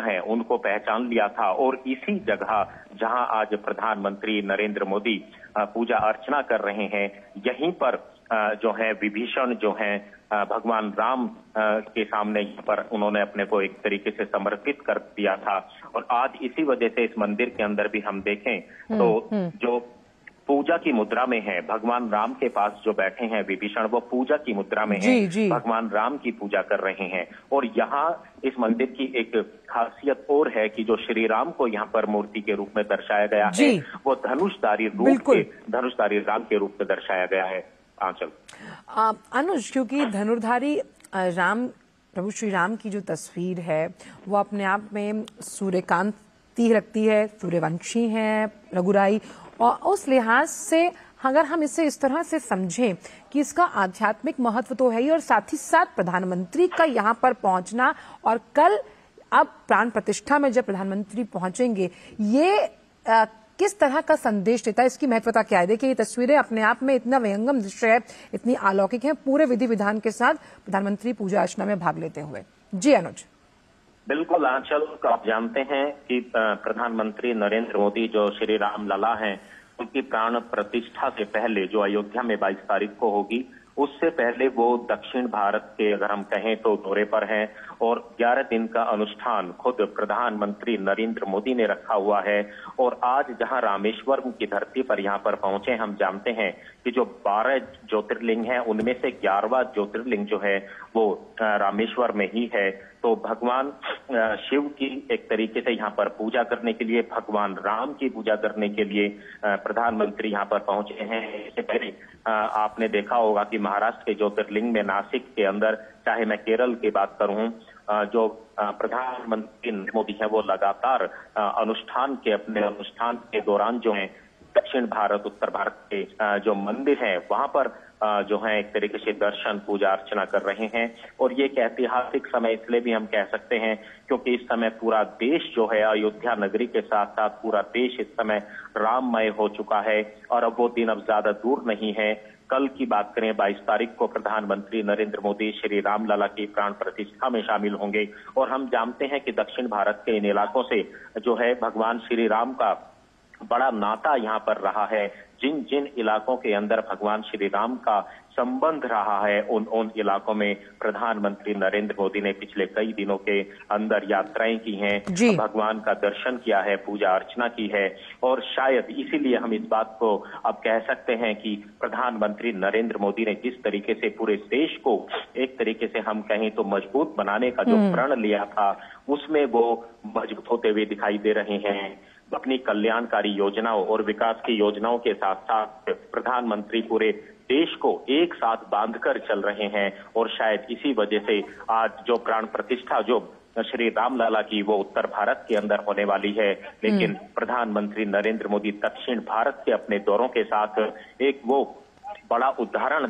मूर्तियां हैं उनको पहचान लिया था और इसी जगह जहां आज प्रधानमंत्री नरेंद्र मोदी पूजा अर्चना कर रहे हैं, यहीं पर जो है विभीषण जो है भगवान राम के सामने पर उन्होंने अपने को एक तरीके से समर्पित कर दिया था। और आज इसी वजह से इस मंदिर के अंदर भी हम देखें तो जो पूजा की मुद्रा में है, भगवान राम के पास जो बैठे हैं विभीषण, वो पूजा की मुद्रा में है, भगवान राम की पूजा कर रहे हैं। और यहाँ इस मंदिर की एक खासियत और है कि जो श्री राम को यहाँ पर मूर्ति के रूप में दर्शाया गया है, वो धनुषधारी राम के रूप में दर्शाया गया है। आंचल अनुज, क्योंकि धनुर्धारी राम, प्रभु श्री राम की जो तस्वीर है वो अपने आप में सूर्यकांति रखती है, सूर्यवंशी है रघुराई, और उस लिहाज से अगर हम इसे इस तरह से समझें कि इसका आध्यात्मिक महत्व तो है ही, और साथ ही साथ प्रधानमंत्री का यहाँ पर पहुंचना और कल अब प्राण प्रतिष्ठा में जब प्रधानमंत्री पहुंचेंगे, ये किस तरह का संदेश देता है, इसकी महत्वता क्या है? देखिए, ये तस्वीरें अपने आप में इतना विहंगम दृश्य है, इतनी अलौकिक है, पूरे विधि विधान के साथ प्रधानमंत्री पूजा अर्चना में भाग लेते हुए। जी अनुज। बिल्कुल आंचल, आप जानते हैं कि प्रधानमंत्री नरेंद्र मोदी जो श्री राम लला हैं, उनकी प्राण प्रतिष्ठा से पहले जो अयोध्या में 22 तारीख को होगी, उससे पहले वो दक्षिण भारत के अगर हम कहें तो दौरे पर हैं और 11 दिन का अनुष्ठान खुद प्रधानमंत्री नरेंद्र मोदी ने रखा हुआ है। और आज जहां रामेश्वरम की धरती पर यहाँ पर पहुंचे, हम जानते हैं कि जो 12 ज्योतिर्लिंग हैं उनमें से 11वां ज्योतिर्लिंग जो है वो रामेश्वर में ही है। तो भगवान शिव की एक तरीके से यहाँ पर पूजा करने के लिए, भगवान राम की पूजा करने के लिए प्रधानमंत्री यहाँ पर पहुंचे हैं। इससे पहले आपने देखा होगा कि महाराष्ट्र के ज्योतिर्लिंग में नासिक के अंदर, चाहे मैं केरल की बात करूं, जो प्रधानमंत्री नरेंद्र मोदी है वो लगातार अपने अनुष्ठान के दौरान जो है दक्षिण भारत, उत्तर भारत के जो मंदिर हैं वहां पर जो है एक तरीके से दर्शन पूजा अर्चना कर रहे हैं। और ये एक ऐतिहासिक समय इसलिए भी हम कह सकते हैं क्योंकि इस समय पूरा देश जो है अयोध्या नगरी के साथ साथ पूरा देश इस समय राममय हो चुका है और अब वो दिन अब ज्यादा दूर नहीं है। कल की बात करें 22 तारीख को प्रधानमंत्री नरेंद्र मोदी श्री राम लला की प्राण प्रतिष्ठा में शामिल होंगे। और हम जानते हैं कि दक्षिण भारत के इन इलाकों से जो है भगवान श्री राम का बड़ा नाता यहाँ पर रहा है। जिन जिन इलाकों के अंदर भगवान श्री राम का संबंध रहा है उन इलाकों में प्रधानमंत्री नरेंद्र मोदी ने पिछले कई दिनों के अंदर यात्राएं की हैं, भगवान का दर्शन किया है, पूजा अर्चना की है। और शायद इसीलिए हम इस बात को अब कह सकते हैं कि प्रधानमंत्री नरेंद्र मोदी ने जिस तरीके से पूरे देश को एक तरीके से हम कहें तो मजबूत बनाने का जो प्रण लिया था, उसमें वो मजबूत होते हुए दिखाई दे रहे हैं। अपनी कल्याणकारी योजनाओं और विकास की योजनाओं के साथ साथ प्रधानमंत्री पूरे देश को एक साथ बांधकर चल रहे हैं। और शायद इसी वजह से आज जो प्राण प्रतिष्ठा जो श्री राम लला की वो उत्तर भारत के अंदर होने वाली है, लेकिन प्रधानमंत्री नरेंद्र मोदी दक्षिण भारत के अपने दौरों के साथ एक वो बड़ा उदाहरण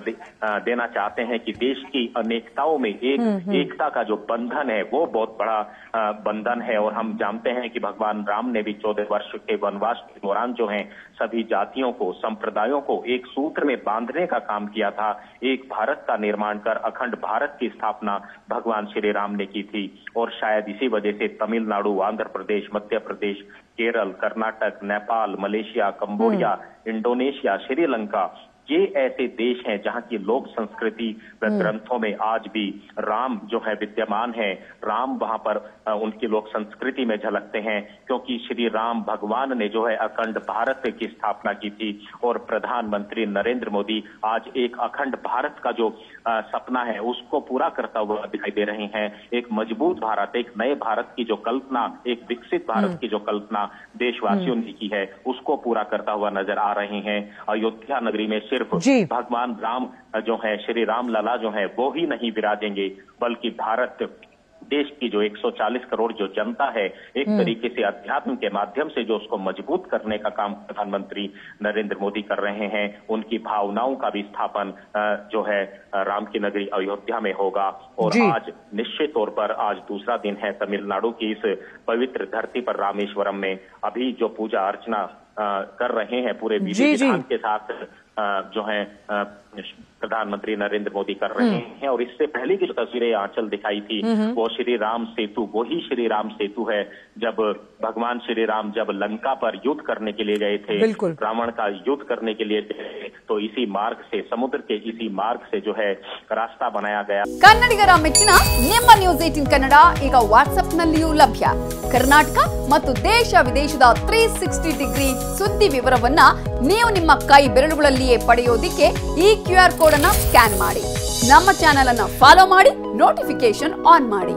देना चाहते हैं कि देश की अनेकताओं में एकता का जो बंधन है वो बहुत बड़ा बंधन है। और हम जानते हैं कि भगवान राम ने भी 14 वर्ष के वनवास के दौरान जो है सभी जातियों को, संप्रदायों को एक सूत्र में बांधने का काम किया था। एक भारत का निर्माण कर अखंड भारत की स्थापना भगवान श्री राम ने की थी। और शायद इसी वजह से Tamil Nadu, Andhra Pradesh, Madhya Pradesh, Kerala, Karnataka, Nepal, Malaysia, Cambodia, Indonesia, Sri Lanka, ये ऐसे देश हैं जहां की लोक संस्कृति व ग्रंथों में आज भी राम जो है विद्यमान है। राम वहां पर उनकी लोक संस्कृति में झलकते हैं क्योंकि श्री राम भगवान ने जो है अखंड भारत की स्थापना की थी। और प्रधानमंत्री नरेंद्र मोदी आज एक अखंड भारत का जो सपना है उसको पूरा करता हुआ दिखाई दे रहे हैं। एक मजबूत भारत, एक नए भारत की जो कल्पना, एक विकसित भारत की जो कल्पना देशवासियों ने की है उसको पूरा करता हुआ नजर आ रहे हैं। अयोध्या नगरी में सिर्फ भगवान राम जो है, श्री राम लला जो है वो ही नहीं विराजेंगे, बल्कि भारत देश की जो 140 करोड़ जो जनता है एक तरीके से अध्यात्म के माध्यम से जो उसको मजबूत करने का काम प्रधानमंत्री नरेंद्र मोदी कर रहे हैं। उनकी भावनाओं का भी स्थापन जो है राम की नगरी अयोध्या में होगा। और आज निश्चित तौर पर आज दूसरा दिन है तमिलनाडु की इस पवित्र धरती पर रामेश्वरम में अभी जो पूजा अर्चना कर रहे हैं पूरे विधि विधान के साथ जो है प्रधानमंत्री नरेंद्र मोदी कर रहे हैं। और इससे पहले की जो तस्वीरें आंचल दिखाई थी वो श्री राम सेतु, वही श्री राम सेतु है जब भगवान श्री राम जब लंका पर युद्ध करने के लिए गए थे, रावण का युद्ध करने के लिए गए, तो इसी मार्ग से, समुद्र के इसी मार्ग से जो है रास्ता बनाया गया। ಕನ್ನಡಿಗರ ಮೆಚ್ಚಿನ ನಿಮ್ಮ ನ್ಯೂಸ್ 18 ಕನ್ನಡ ಈಗ ವಾಟ್ಸ್ಆಪ್ ನಲ್ಲಿಯೂ ಲಭ್ಯ. ಕರ್ನಾಟಕ ಮತ್ತು ದೇಶ ವಿದೇಶದ 360 ಡಿಗ್ರಿ ಸುದ್ದಿ ವಿವರವನ್ನ ನೀವು ನಿಮ್ಮ ಕೈ ಬೆರಳುಗಳಲ್ಲಿಯೇ ಪಡೆಯೋದಿಕ್ಕೆ ಈ QR ಕೋಡ್ ಅನ್ನು ಸ್ಕ್ಯಾನ್ ಮಾಡಿ. ನಮ್ಮ ಚಾನೆಲ್ ಅನ್ನು ಫಾಲೋ ಮಾಡಿ, ನೋಟಿಫಿಕೇಶನ್ ಆನ್ ಮಾಡಿ.